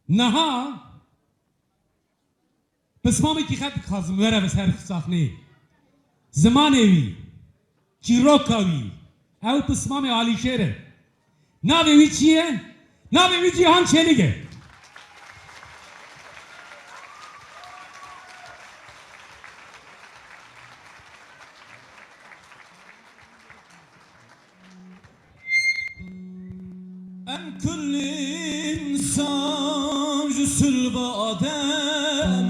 نها بس ما میکی خط خازم وره بس هر صحنه زمانوی چیروکاوی او پسمام عالی شهره ناوی چیه؟ ناوی جهان چلیگه ام كل انسان جسل بآدم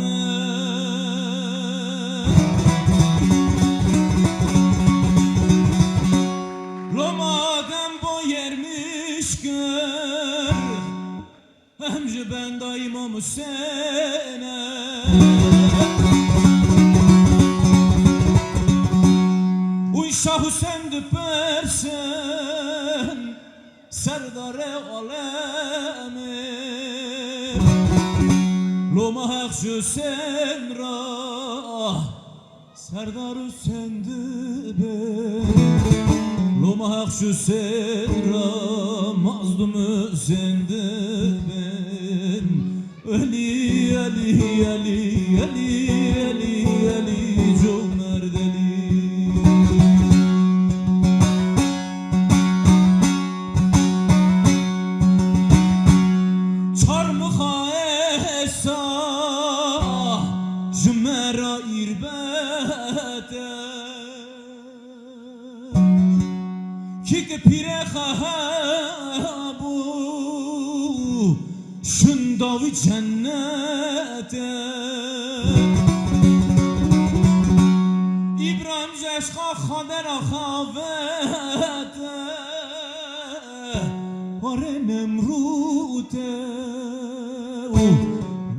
لما آدم با yermiş gör همج ben daima müsene Uy Şah Hüseyin düpersen Serdar-ı alemi Loma haq Hüseyin ra Serdar Hüseyin düben Loma haq Hüseyin ra Mazlum Hüseyin düben Ali Ali Ali Ali Ali Ali Cömer deli جمرا ایربته کی که پیره خابو شنداوی جنته ابراهیم جشقا خادر خاوته آره نمروته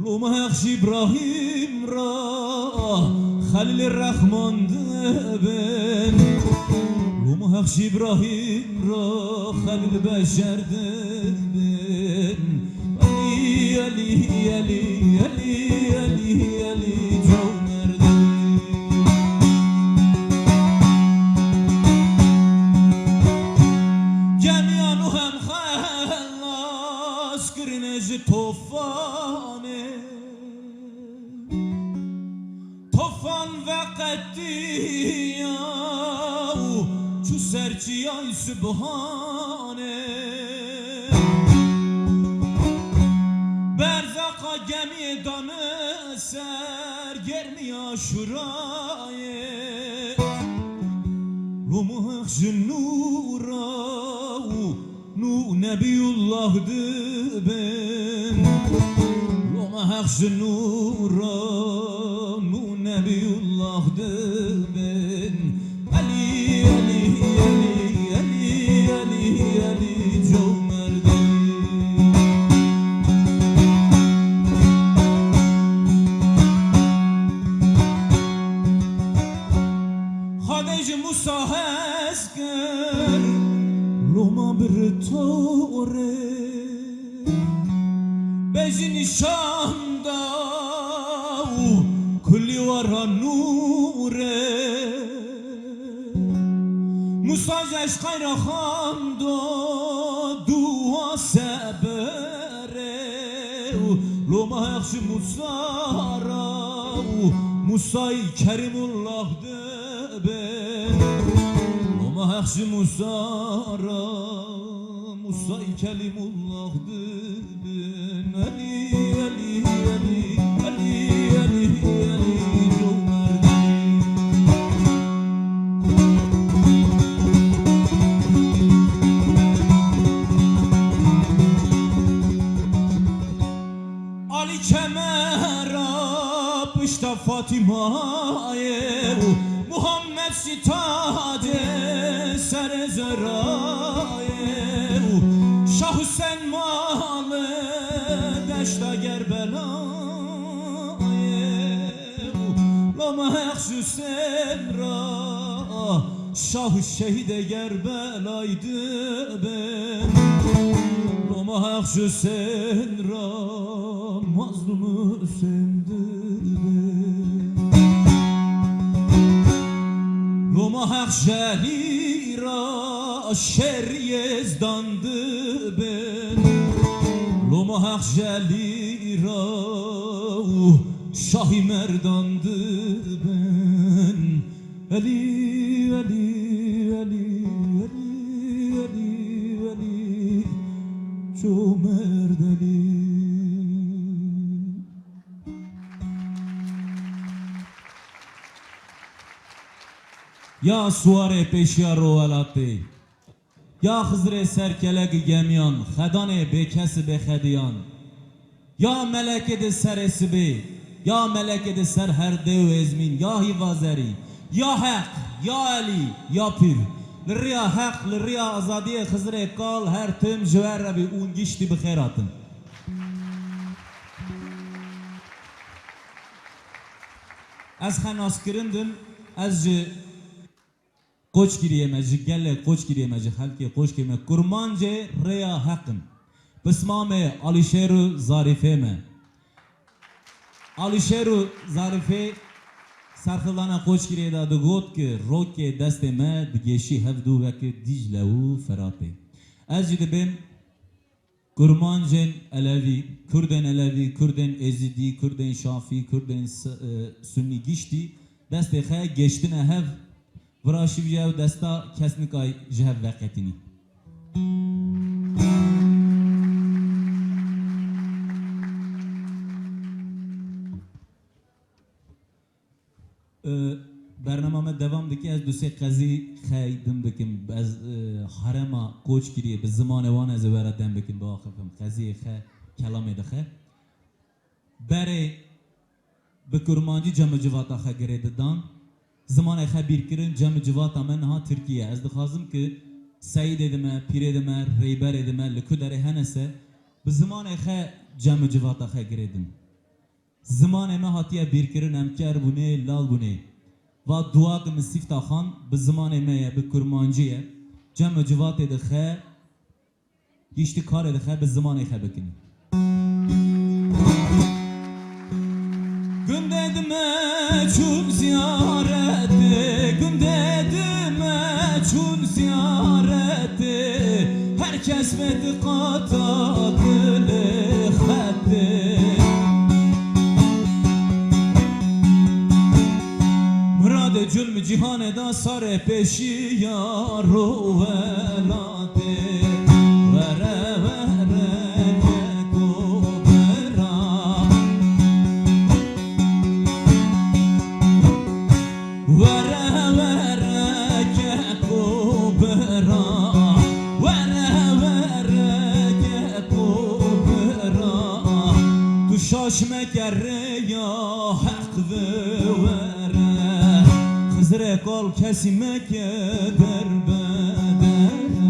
لوم حقش ابراهیم را خلیل الرحمن دبن لوم حقش ابراهیم را خلیل بشر دبن علی علی علی علی علی علی جونر جمیانو هم خلاص کرنج طوفانه طوفان وقتی چو سرچیان سبحانه برزاقا گمی دانه سرگرمی آشورایه رومخش نورا نو نبی الله دبن رومخش نورا نو نبی الله دبن علی علی علی علی علی علی جومر دلی خادج موسی هستگر لوما برطوره بجی نشاندا کلی ورا نوره موسی عشقای را خواند و دعا صبره لوما حقش موسی را موسی کریم الله دبن لوما حقش موسی را موسی کلیم الله دبن علی علی علی علی علی علی جومر علی کمرا پشت فاطمه محمد ستاج سر زرای شاه حسین مال دشت کربلای لوما حق حسین را شاه شهید کربلای دبن لوما حق حسین را مظلوم حسین دبن لوما حق شهی را شر یزدان دبن لوما حق جلی را شاهی مردانdı ben Ali Ali Ali Ali Ali Ali Ço merd Ali Ya suare peşya rovalate Ya hızre serkelek gemyan Khedane bekesi bekhediyan Ya melekede seresibi Ya melekede ser her dev ezmin Ya hivazeri Ya hak Ya Ali Ya pir Lirya hak Lirya azadiye hızre kal Her tüm jüverrebi un gişti bixeratın Ez xenas kirindim Ez koç giriyemeci gelle koç giriyemeci halki koç giriyeme kurmance reya hakkım Bismame Alişeru Zarife me Alişeru Zarife sarxılana koç giriye da got ki roke deste me digeşi hevdu veki Dicle u Ferate Ez jidibim kurmancen Alevi Kürden Alevi Kürden Ezidi Kürden Şafi Kürden Sünni gişti deste xe geçtine hev Vraşiv jev desta kesnikay jev veketini. برنامه devam diki ez duse qazi xeydim bikim ez harema koç kiriye bi zaman wan ez veradem bikim ba xafim qazi xe kelamê dixe bere bi kurmancî cem civata xe girê didan زمان خبیر کردن جمع جوات من ها ترکیه از دخوازم که سعید ادمه پیر ادمه ریبر ادمه لکودره هنسه به زمان خ جمع جوات خ گردن زمان ما هاتیه بیر کردن امکر بونه لال بونه و دعا که مسیفتا خان به زمان ما به کرمانجیه جمع جوات دخ گیشتی کار دخ به زمان خ بکنی Gündedime çun ziyareti Gündedime çun ziyareti Herkes bedi katadılı xetti Murad-ı cülm cihaneda sare peşi yaro velati Vere vere Şaşme kerre ya hak vere Hızre kol kesime keder bedere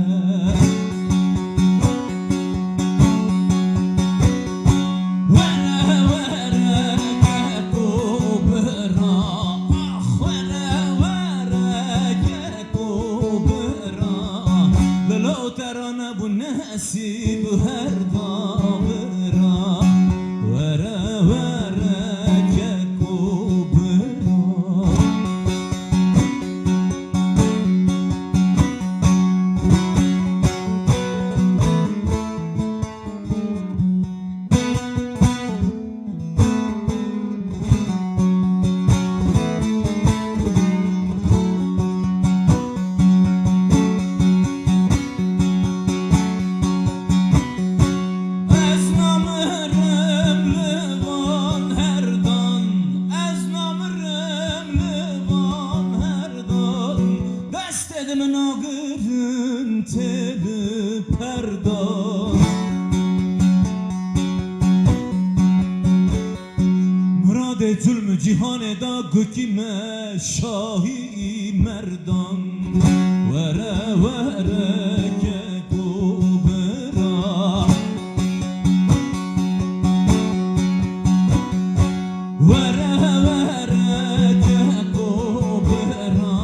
Vere vere kekubera Ah vere vere kekubera Lelo terane bu nesib her dağıra Zulmü cihaneda gökime şahi merdan Vere vere kekubera Vere vere kekubera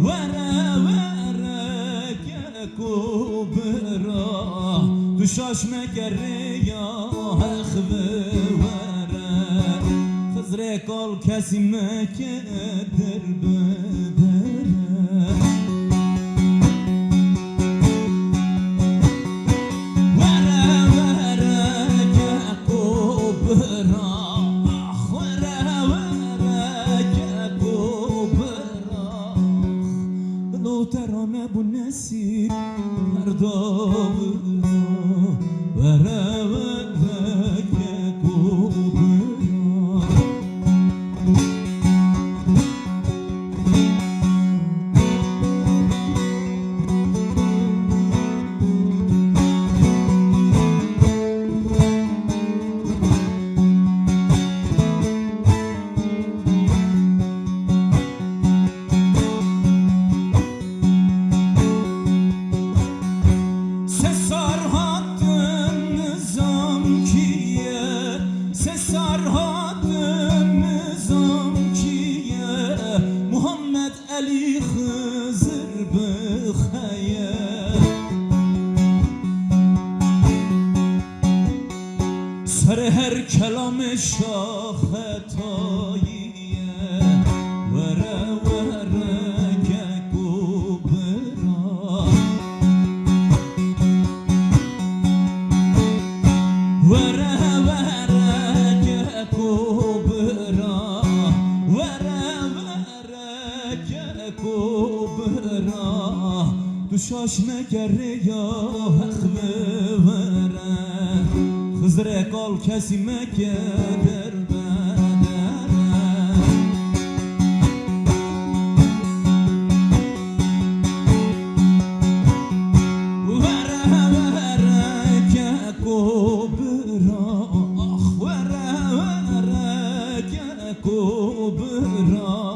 Vere vere kekubera Düşaşme gerre ya hekve Hızre kol kesime keder bedere Vere vere هر کلام شاختاییه وره وره گکو برا وره وره گکو برا وره وره گکو برا دوشاش مگره یا حق بره خزره قال کسی مکدر بدره وره وره گکو برا آخ وره وره گکو برا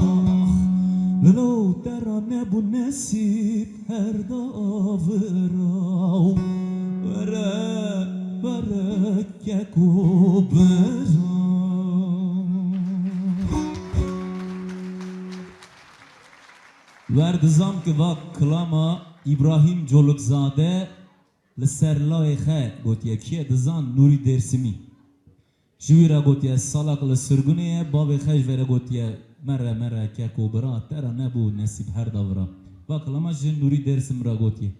لو درا نبو نسیب هر داورا وره وره گکو برا وردزام که وقت کلاما ابراهیم جولکزاده لسرلای خه گوتیه کیه دزان نوری درسمی جوی را گوتیه سالاک لسرگونه باب خش وره گوتیه مره گکو برا ترا نبو نصیب هر داورا و کلاما جن نوری درسم را گوتیه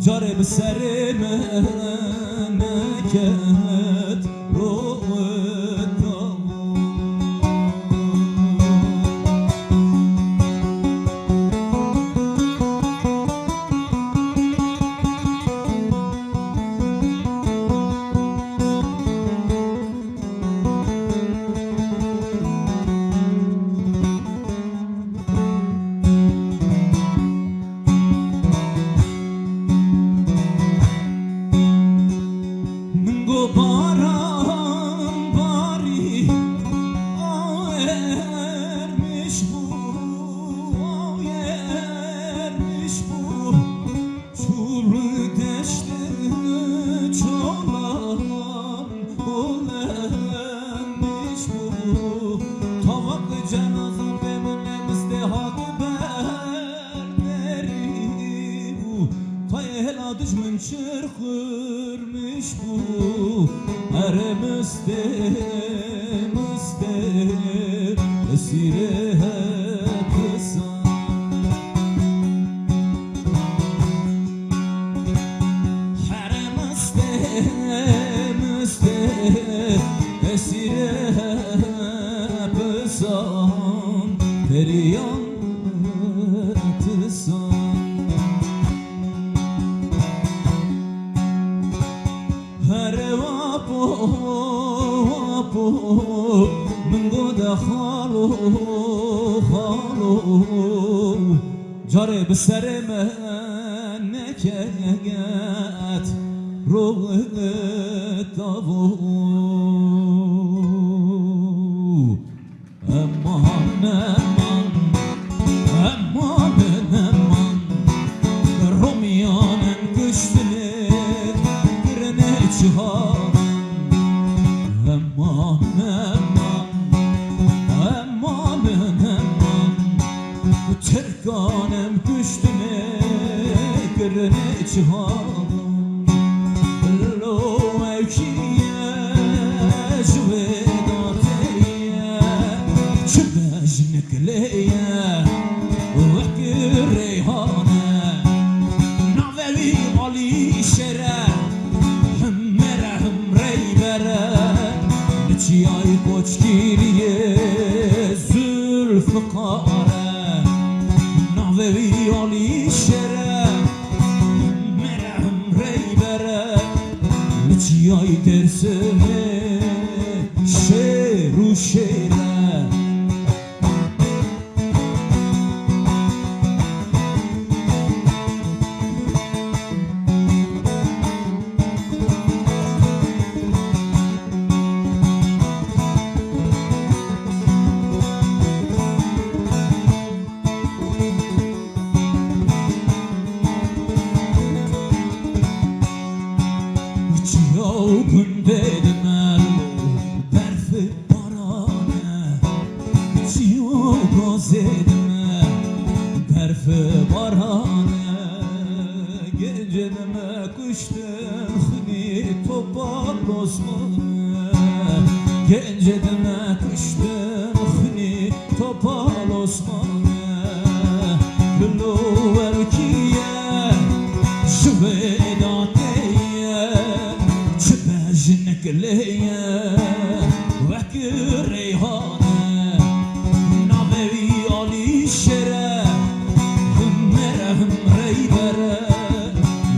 جاره بسر منکت روتا جاره بسر منکت روتا امان رومیانن گشتنه گرنه چهار امان چهارم لو اوکیه جویداتیه چه بجنکلیه وکی ریحانه نوی علی شره هم مره هم ری بره نچی آی کوچگیریه زلف قاره نوی علی شره مره هم ری بره نچی آی درسه شیر و شیره Günde demel berf barane Ciyo gazedime berf barane Gece deme kıştın hni topal osmanı Gece deme kıştın hni topal osmanı Lulu elkiye şüvedatiye جنکلیه وکی ریحانه نوی علی شره هم مره هم ری بره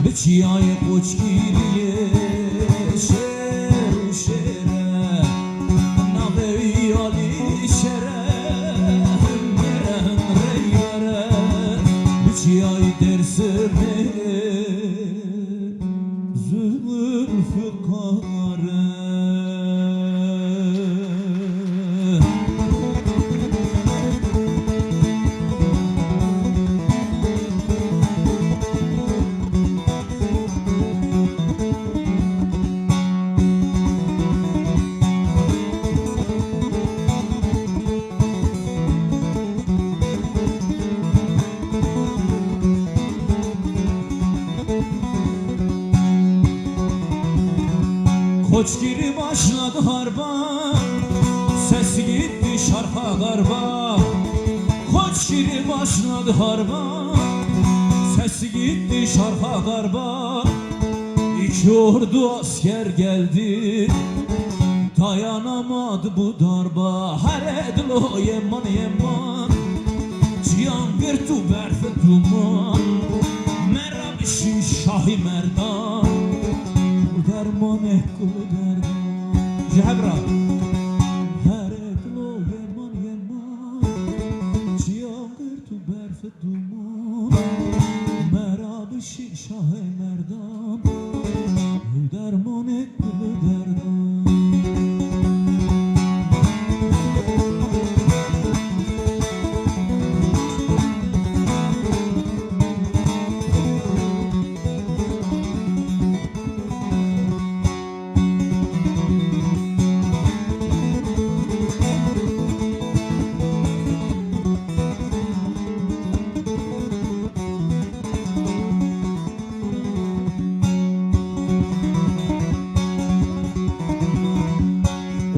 بچی آی کوچگیریه شیر و شیره نوی علی شره هم مره هم ری بره بچی آی درسمه زلف قاره Koçgiri başladı harba Ses gitti şarka garba Koçgiri başladı harba Ses gitti şarka garba İki ordu asker geldi Dayanamadı bu darba Her edlo yeman yeman Cihangir tu berfe duman Merabişi şahi merdan درمان کل دردم جهبرا هر اکلو یمان یمان چیانگر تو برف دومان مرا بشی شاه مردم درمان کل دردم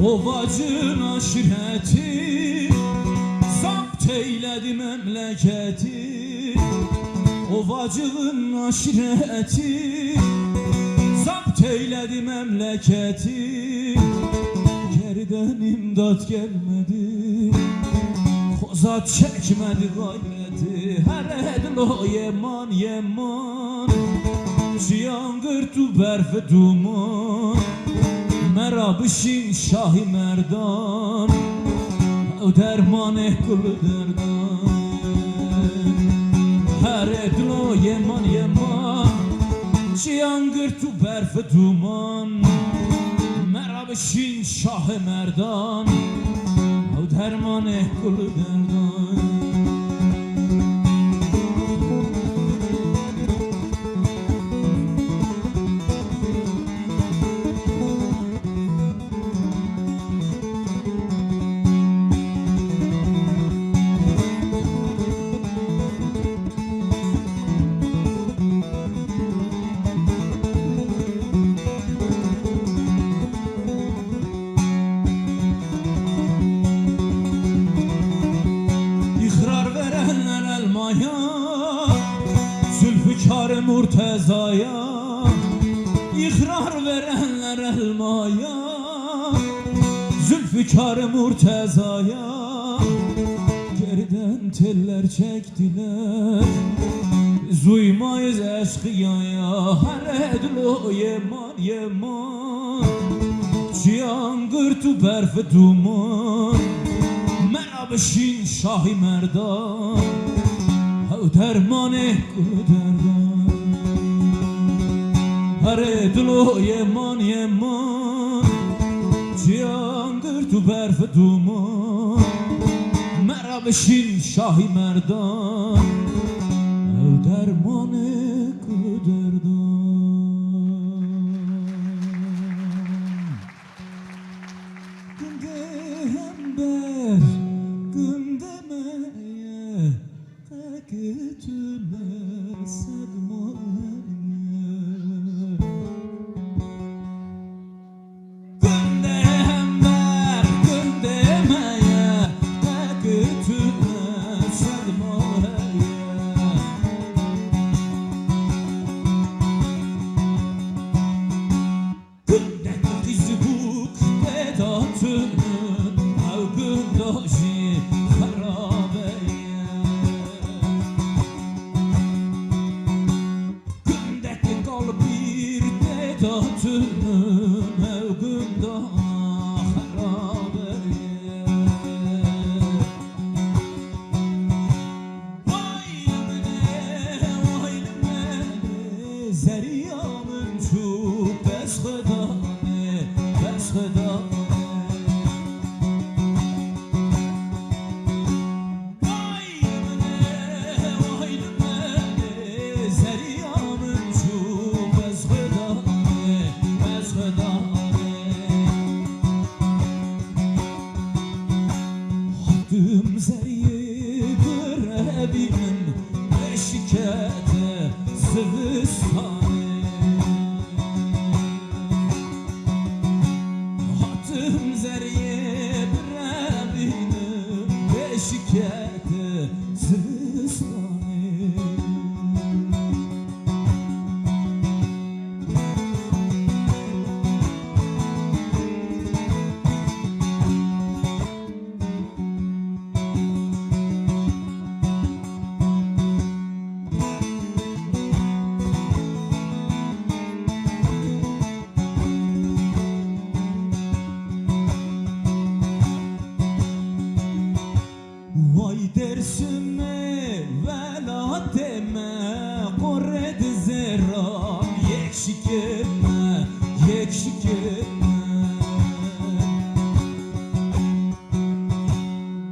Ovacın aşireti zapt eyledi memleketi Ovacığın aşireti zapt eyledi memleketi Geriden imdat gelmedi Kozat çekmedi gayreti Her edlo yeman yeman Cihangir tu berfe duman مرابشین شاهی مردان او درمان کل دردان هر دلو یمان یمان چیانگر تو برف دومان مرابشین شاه مردان او درمان کل دردان Zülfikar Murteza'ya İkrar verenler elmaya Zülfikar Murteza'ya geriden teller çektiler Biz uymayız eşkıyaya Her edlo yeman yeman Cihan gırtı berfi duman Merabşin şahi merdan Hav dermane kuderdan Her edlo yeman yeman Cihan gırtı berfi duman Merabşin şahi merdan Hav dermane kuderdan Günde gündemeye Kaketüme sedmaya Gündemler gündemeye Kaketüme sedmaya Gündeki kızı buk dedatının Avgındaşı harabeye Gündeki kalbir dedatının Avgında harabeye Vay limene Zeriyamın çok beskedane Beskedane Vay dersime vela deme Korred zerram yekşik etme Yekşik etme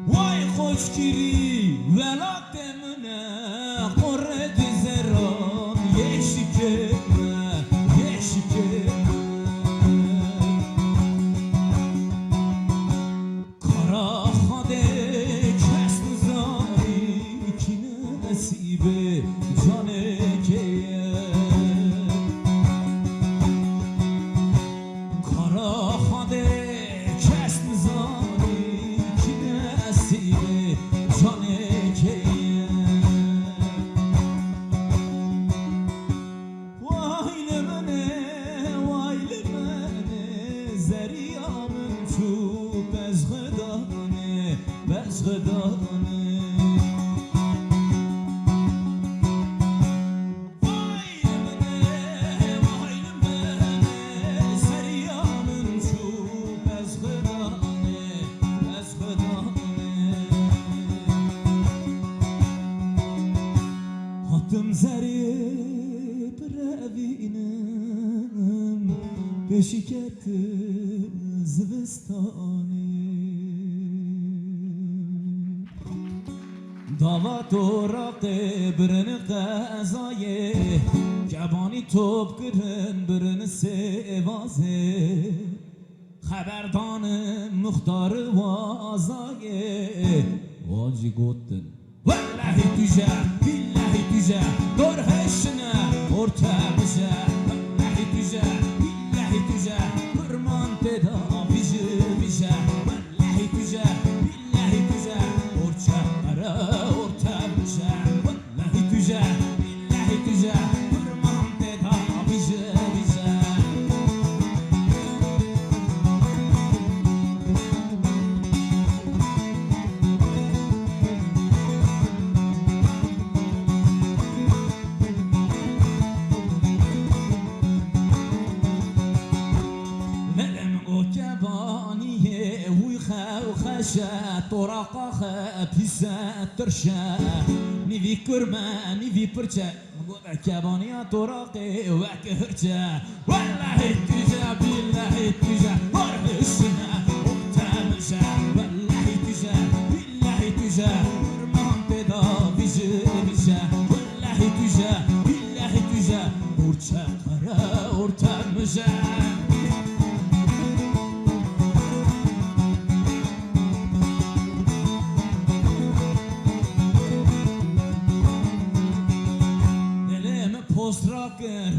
Vay hoş kiri vela demene Korred zerram yekşik etme Yekşik etme Kara nasibe canekeye Kara hade kes nizami ki nasibe canekeye Vay lemene Zeriyamın çok bezgedane Bezgedane Hattım zerip revinem Beşiket zivistani Davat oraqe birini qazaye Kebani top girin birini sevaze Xaberdanı muhtarı vazaye Vacı gottin Vallahi tüce, billahi tüce Dor heşine orta bize Vallahi tüce, billahi tüce Kırman teda bizi bize Vallahi tüce, billahi tüce Orta ara orta bize Vallahi tüce, billahi tüce آخه پیسه ترشه نیوی کرمه نیوی پرچه مگوده کبانیا توراقی وک هرچه والله تجا بالله تجا برهشنه اختمشه والله تجا بالله تجا کرمان پیدا بیشه بیشه والله تجا بالله تجا برچه قره ارتمشه پست را کر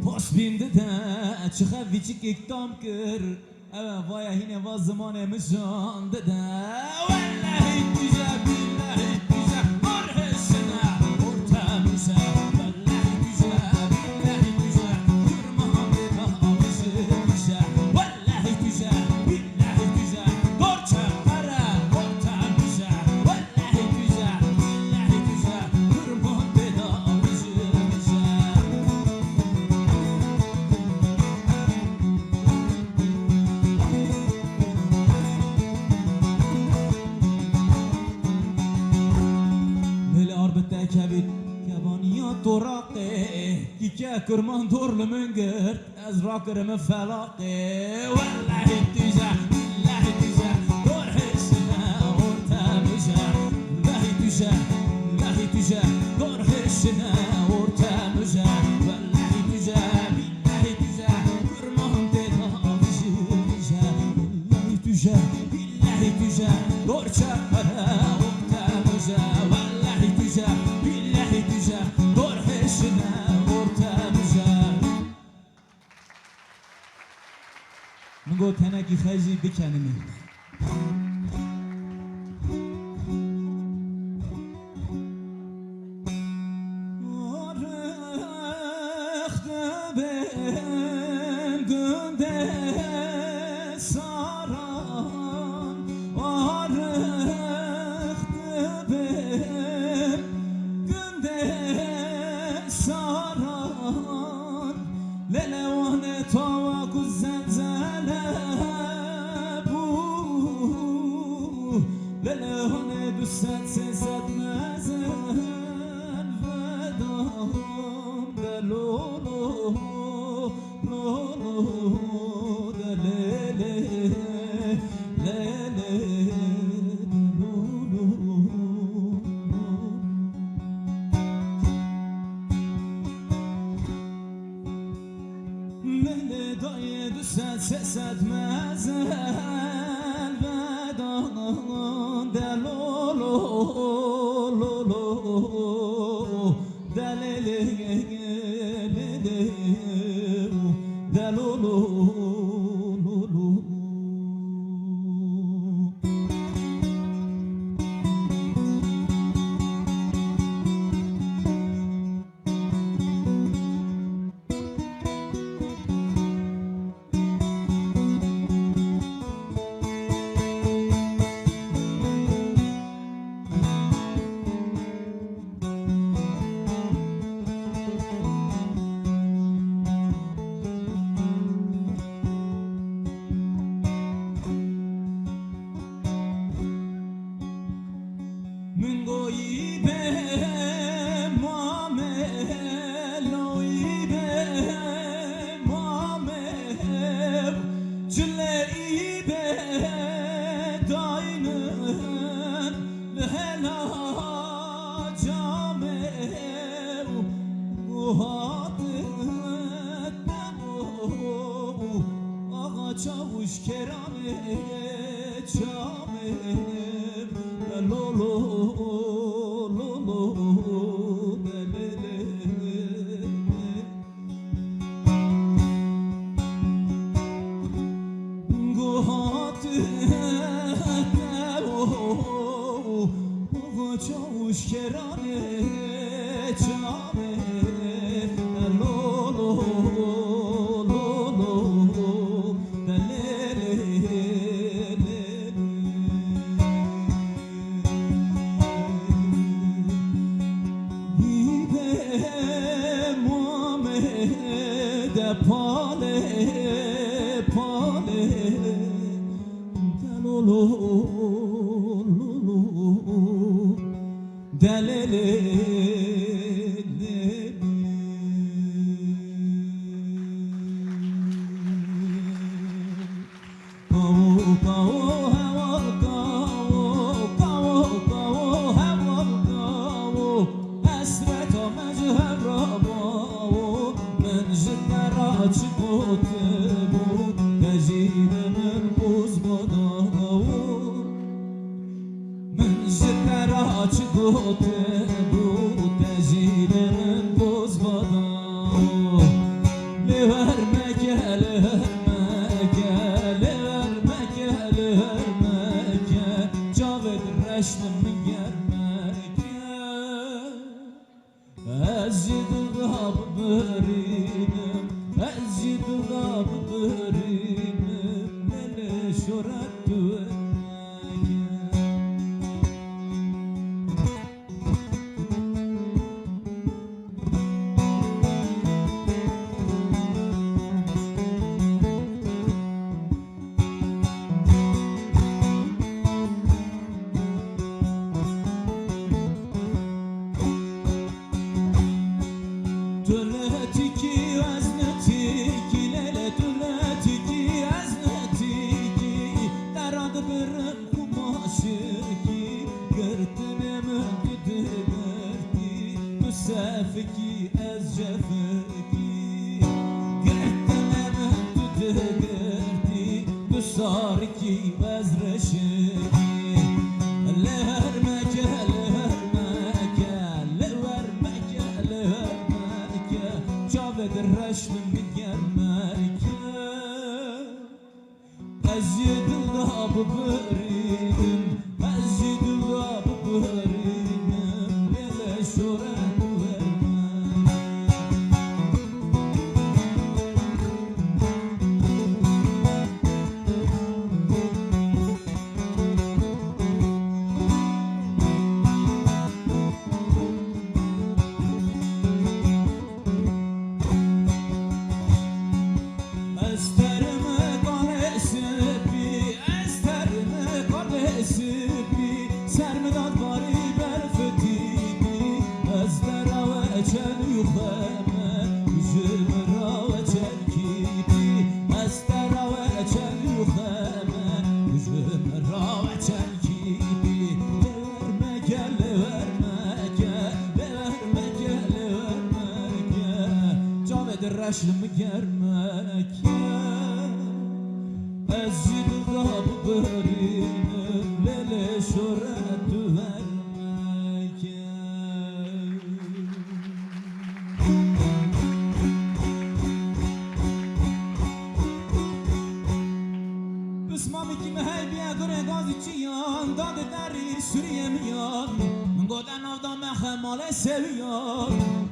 پست بینده ده چه خوی چی ککتام کر اوه وای هینه واز زمانه مشان ده والله تجا بالله تجا برهشنه ارتمشه والله تجا بالله تجا کرمان ده آبشه میشه والله تجا بالله تجا برچه قره ارتمشه والله تجا بالله تجا کرمان ده آبشه کبیر کبانیا توراقه کی که کرمان دور لمنگرد از را کرم فلاقه والله تجا بالله تجا دور هشنا ارتمشه والله تجا والله تجا دور هشنا ارتمشه والله تجا بالله تجا کرمان دیدا آبشه والله تجا بالله تجا دور چهره ارتمشه والله تجا بالله تجا دور هشنا ارتمشه من گو تنکی خیزی بکنمی للوان طواق الزلزلة للوان دوست سزد نزل ودام دلولو لولو دلله لله دای دوست سزد مزل ودام دلولو لولو دلله دلولو لولو من گویی به معامل نویی به معامل جلعی به داینن لهلا جامل وحادت نمو آقا چاوش کرانه چامل لولو لولو دلله گوهات نو چاوش کرانه چامه لولو لولو دلله پاله پاله دلولو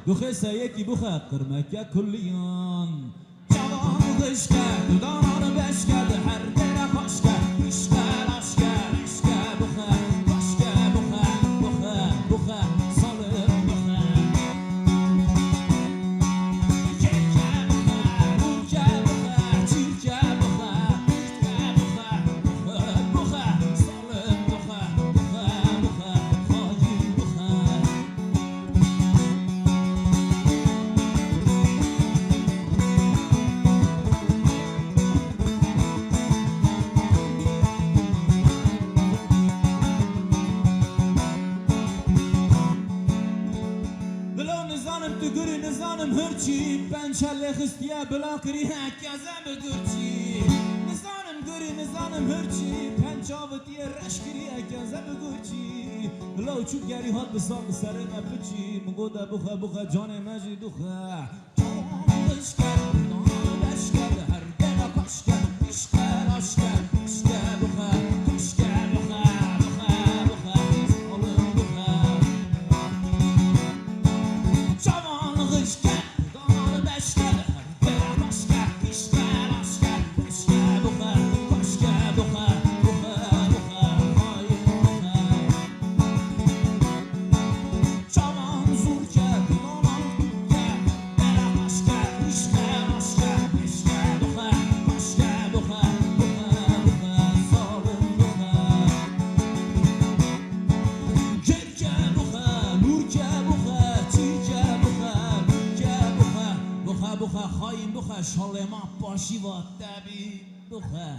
بخسه یکی بخه قرمکه کلیان جوان قش کرد دانان بش کرد هر دره خوش کرد اشکر اشکر اشکر بخه باشکه بخه بخه بخه سالم بخه کیکه بخه بوکه بخه چیرکه بخه بخه بخه بخه سالم بخه بخه بخه خالی بخه هرچی پنچله خستیه بلا کری هکازه بگرچی نزانم هرچی پنچاوتیه رش کری هکازه بگرچی بلا چوب گری هات بساق سره نپچی مگو ده بخه بخه جان مجی دوخه جان بشکر نان بشکر هر دره کشکر اشکر اشکر اشکر بخه کشکر بخه بخه بخه سالم بخه جوان غشکر Yeah. بخه شاله ما باشی و دبی بخه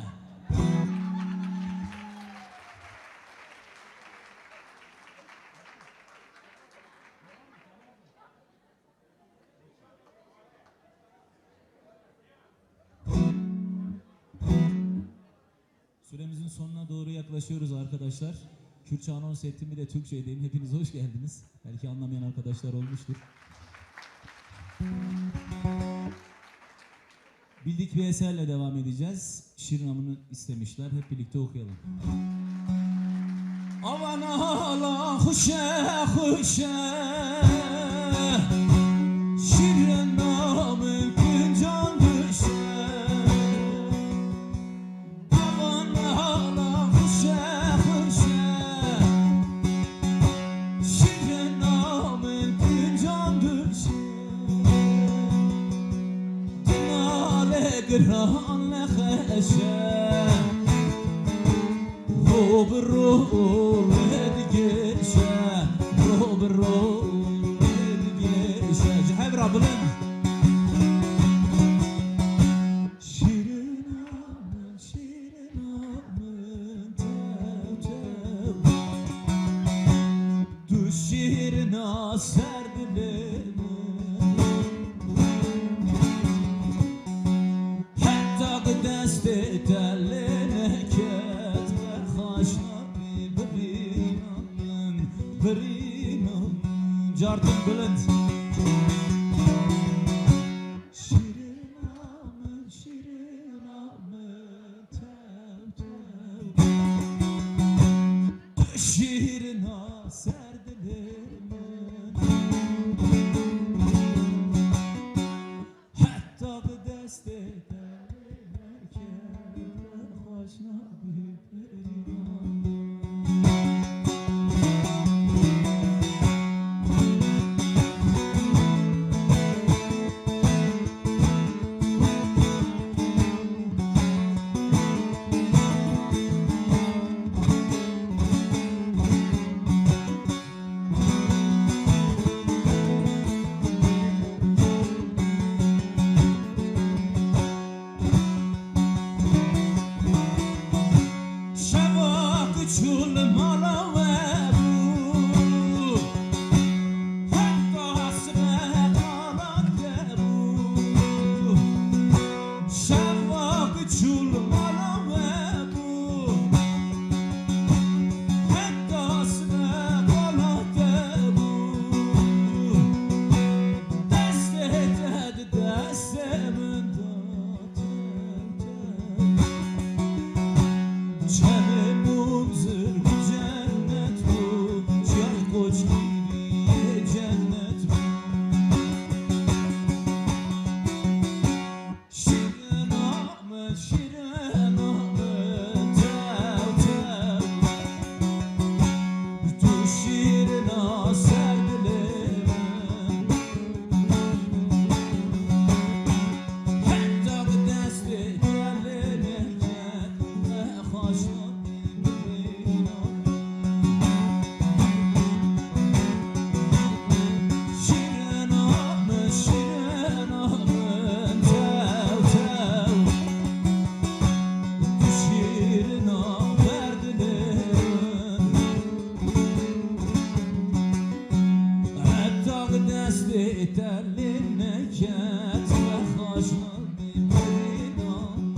Süremizin sonuna doğru yaklaşıyoruz arkadaşlar. Kürtçe anons ettim, bir de Türkçe edeyim. Hepiniz hoş geldiniz. Belki anlamayan arkadaşlar olmuştur. Bildik bir eserle devam edeceğiz. Şirinamını istemişler. Hep birlikte okuyalım. Aman ala huşe huşe Şirinamın güncan düşe Aman ala huşe huşe Şirinamın güncan düşe Dinale granle heşe Rob rob edgeşe Rob rob edgeşe Ceheb Rabbim Şirinamın şirinamın tev tev Düş şirina serdilimi Hatta deste telene ket Haşna birinamın Cartın bülent Şirinamın şirinamın tev tev Şirina serdilimin Hatta bu deste derlerken Haşna birinamın Şevak uçul mala veru Hatta hasret alan deru Şevak uçul mala veru Hatta hasret alan deru Deste dedi destemin Cennetum zırh cennet bu Cah koç gibi cennet bu Şirinamın şirinamın tev tev Düş şirina serdilimin Hatta bu desti derlenirken Haşna Şirinamın şirinamın tev tev Şirina verdilerin Hatta desti terline ket ve haşna birinamın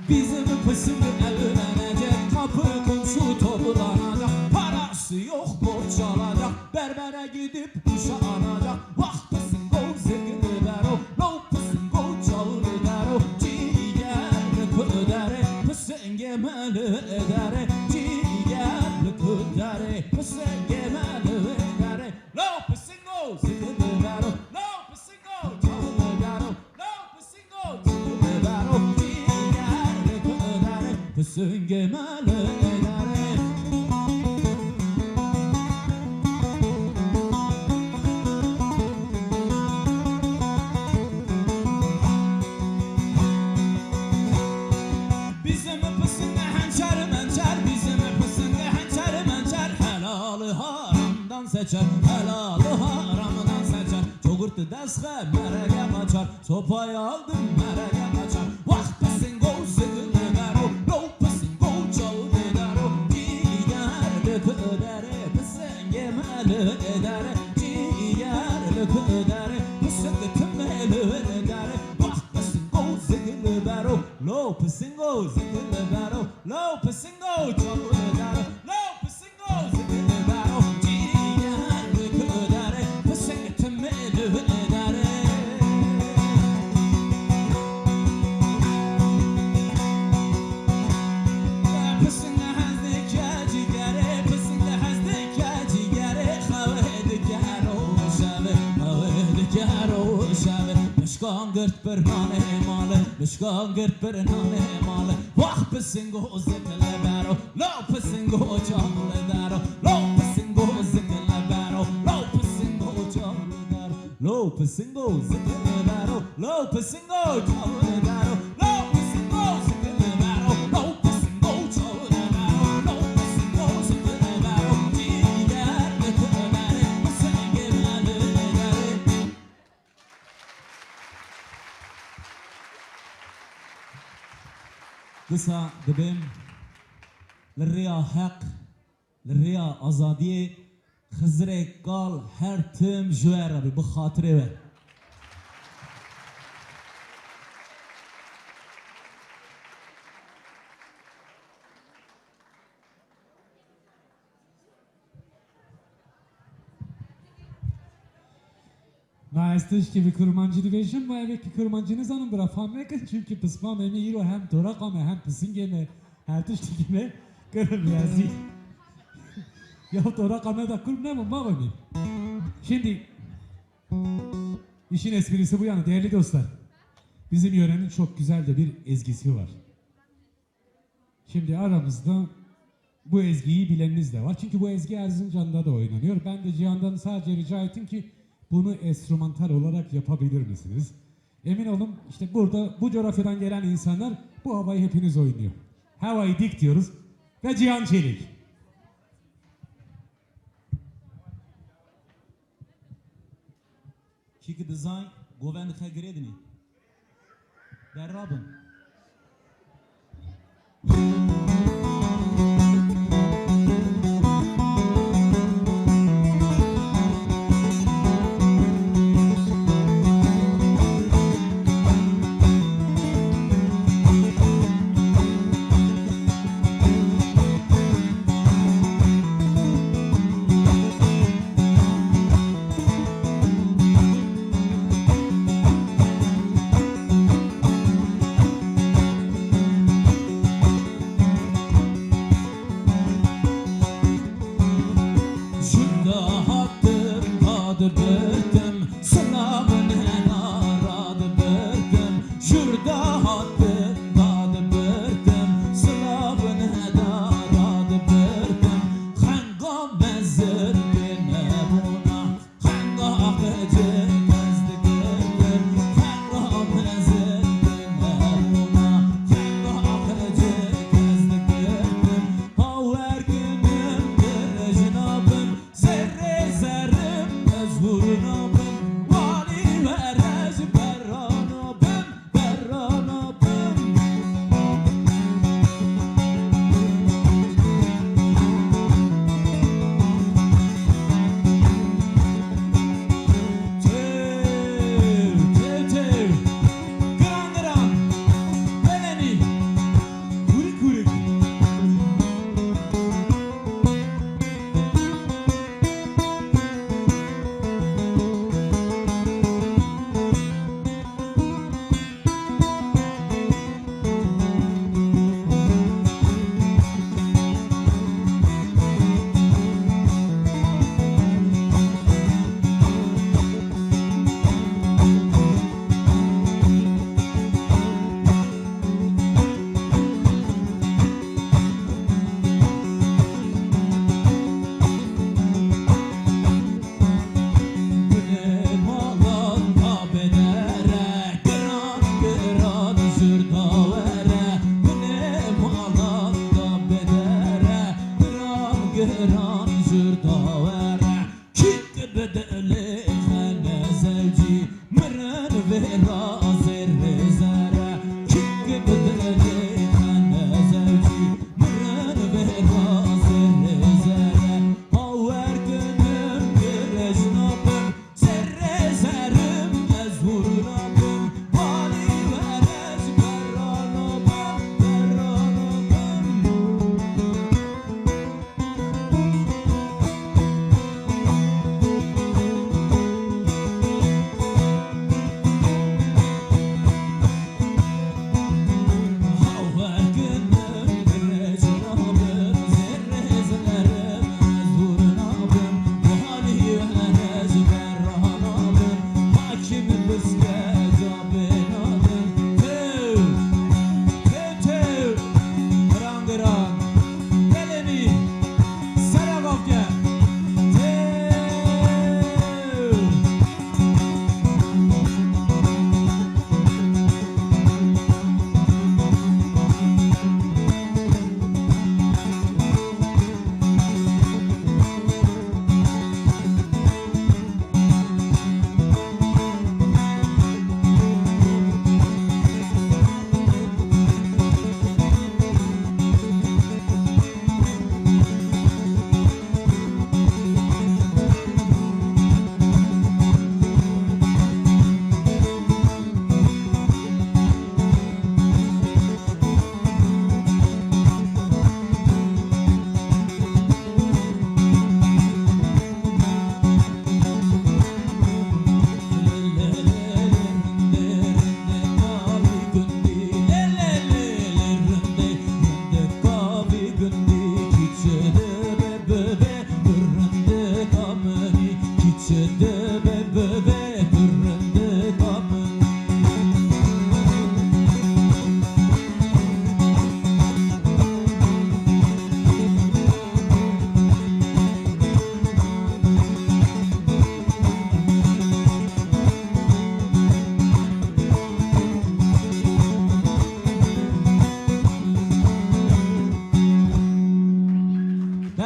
Bizim pısım evlenecek, kapı komşu toplanacak Parası yok borç alacak, berbere gidip kuşa alacak Vah pısın gol zirgini ver o, no pısın gol çağır eder o Ciğerli kudere, pısın gemeli edere Ciğerli kudere, pısın gemeli edere No pısın gol zirgini ver o, no pısın gol çağır eder o No pısın gol zirgini ver o Pısın gemeli edere Bizim pısın hançer mençer Bizim pısın hançer mençer Helalı haramdan seçer seçer Helal haramdan seçer Çogurtu deshe merege kaçar Sopayı aldım merege kaçar Vah pisin go sıkıntı dero No pisin go çaldı dero Ciğerlik ödere Pisin gemeli edere Ciğerlik ödere Pisin tümeli edere Vah pisin go sıkıntı dero No pisin go sıkıntı dero No pisin go çaldı dero No pisin go sıkıntı dero Ciğerlik ödere Pisin tümeli edere Mishkan girt bir nane male Mishkan girt bir nane male Vah pisingo zikle baro Lo pisingo çağle daro Lo pisingo zikle baro Lo pisingo çağle daro Lo pisingo zikle baro Lo pisingo çağle daro Lo pisingo zikle baro Lo pisingo çağle daro Lo pisingo zikle baro Ciğerlik ödere Pisin gemeli edere Kısa dibim Lirriya hak Lirriya azadiye Xizre kal her tim jwer abi bu hatire ver Naestiş gibi kurmancı division bu evdeki kurmancınız hanım bırakam yakın çünkü pısmam emi hiro hem torakame hem pısın geme her tiştikime kırım yazı. Ya torakame da kurum ne mi baba mi? Şimdi işin esprisi bu yana değerli dostlar. Bizim yörenin çok güzel de bir ezgisi var. Şimdi aramızda bu ezgiyi bileniniz de var. Çünkü bu ezgi Erzincan'da da oynanıyor. Ben de Cihan'dan sadece rica ettim ki bunu enstrümantal olarak yapabilir misiniz? Emin olun işte burada bu coğrafyadan gelen insanlar bu havayı hepiniz oynuyor. Havayı dik diyoruz ve Cihan Çelik. Kiki design govend khagredni Derrabın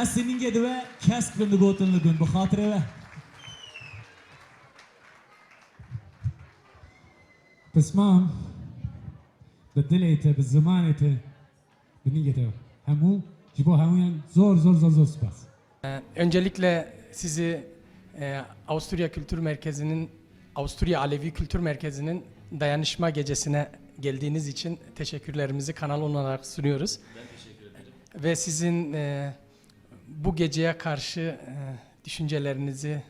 ve senin gibi ve kesk bindi gotunlu gün bu hatırı ve بسمام بالدليته بالزمانته بالنيته همو جبو هموين زور زور زور زور سباس. Öncelikle sizi Avusturya Kültür Merkezi'nin, Avusturya Alevi Kültür Merkezi'nin dayanışma gecesine geldiğiniz için teşekkürlerimizi kanal olarak sunuyoruz. Ben teşekkür ederim. Ve sizin bu geceye karşı düşüncelerinizi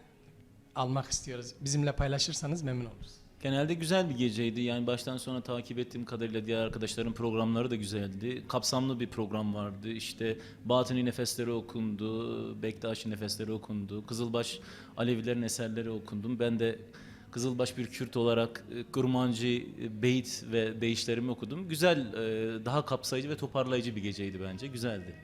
almak istiyoruz. Bizimle paylaşırsanız memnun oluruz. Genelde güzel bir geceydi. Yani baştan sona takip ettiğim kadarıyla diğer arkadaşların programları da güzeldi. Kapsamlı bir program vardı. İşte Batıni nefesleri okundu, Bektaşi nefesleri okundu, Kızılbaş Alevilerin eserleri okundum. Ben de Kızılbaş bir Kürt olarak Kurmancı, beyit ve deyişlerimi okudum. Güzel, daha kapsayıcı ve toparlayıcı bir geceydi bence. Güzeldi.